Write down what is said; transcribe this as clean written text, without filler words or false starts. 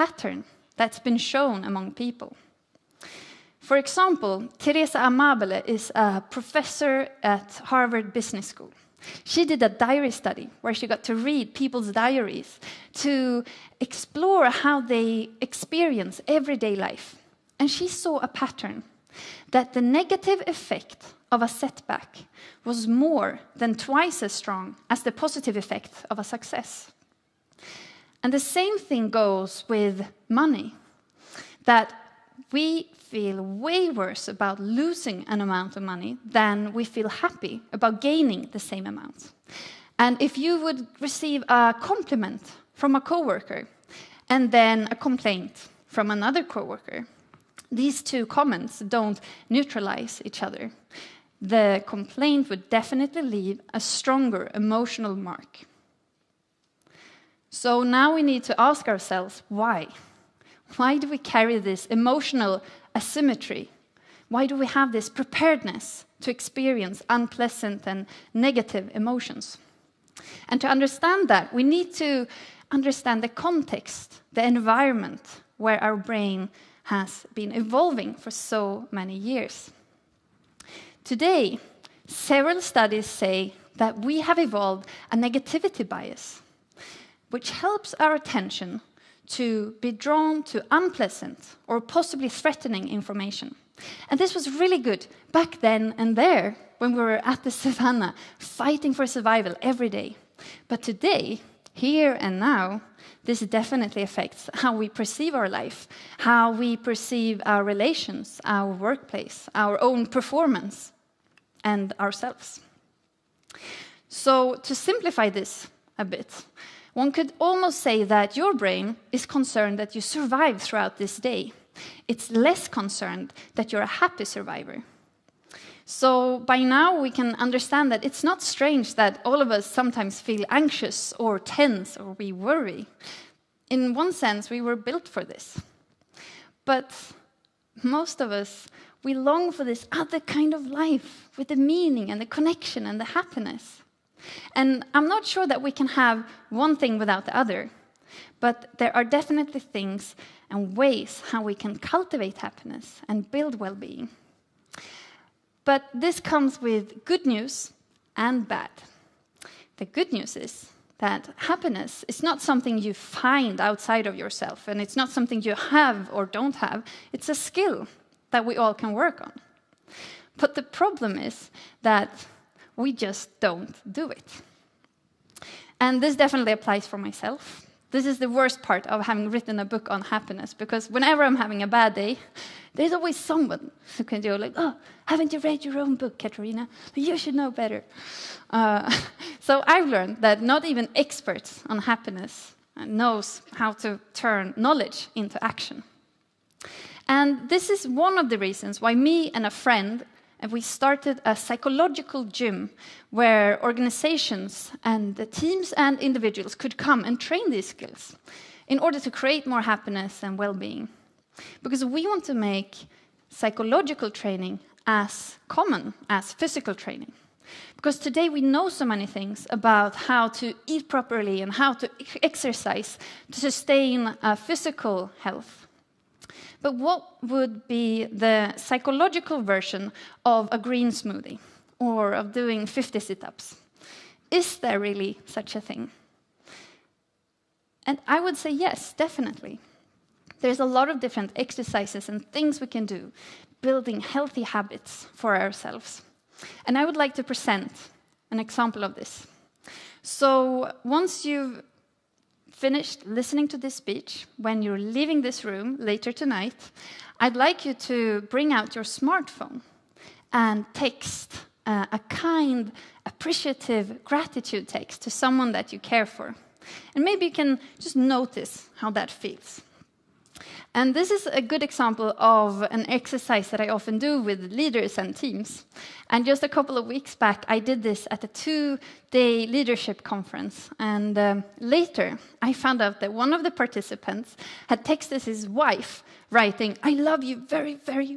pattern that's been shown among people. For example, Teresa Amabile is a professor at Harvard Business School. She did a diary study where she got to read people's diaries to explore how they experience everyday life. And she saw a pattern that the negative effect of a setback was more than twice as strong as the positive effect of a success. And the same thing goes with money, that we feel way worse about losing an amount of money than we feel happy about gaining the same amount. And if you would receive a compliment from a coworker and then a complaint from another coworker, these two comments don't neutralize each other. The complaint would definitely leave a stronger emotional mark. So now we need to ask ourselves, why? Why do we carry this emotional asymmetry? Why do we have this preparedness to experience unpleasant and negative emotions? And to understand that, we need to understand the context, the environment where our brain has been evolving for so many years. Today, several studies say that we have evolved a negativity bias, which helps our attention to be drawn to unpleasant or possibly threatening information. And this was really good back then and there when we were at the savannah fighting for survival every day. But today, here and now, this definitely affects how we perceive our life, how we perceive our relations, our workplace, our own performance, and ourselves. So to simplify this a bit, one could almost say that your brain is concerned that you survive throughout this day. It's less concerned that you're a happy survivor. So by now we can understand that it's not strange that all of us sometimes feel anxious or tense or we worry. In one sense, we were built for this. But most of us, we long for this other kind of life with the meaning and the connection and the happiness. And I'm not sure that we can have one thing without the other, but there are definitely things and ways how we can cultivate happiness and build well-being. But this comes with good news and bad. The good news is that happiness is not something you find outside of yourself, and it's not something you have or don't have. It's a skill that we all can work on. But the problem is that we just don't do it. And this definitely applies for myself. This is the worst part of having written a book on happiness, because whenever I'm having a bad day, there's always someone who can do like, oh, haven't you read your own book, Katarina? You should know better. So I've learned that not even experts on happiness knows how to turn knowledge into action. And this is one of the reasons why me and a friend, and we started a psychological gym where organizations and the teams and individuals could come and train these skills in order to create more happiness and well-being. Because we want to make psychological training as common as physical training. Because today we know so many things about how to eat properly and how to exercise to sustain physical health. But what would be the psychological version of a green smoothie or of doing 50 sit-ups? Is there really such a thing? And I would say yes, definitely. There's a lot of different exercises and things we can do, building healthy habits for ourselves. And I would like to present an example of this. So once you've finished listening to this speech, when you're leaving this room later tonight, I'd like you to bring out your smartphone and text a kind, appreciative gratitude text to someone that you care for. And maybe you can just notice how that feels. And this is a good example of an exercise that I often do with leaders and teams. And just a couple of weeks back, I did this at a 2-day leadership conference. And later, I found out that one of the participants had texted his wife, writing, "I love you very, very,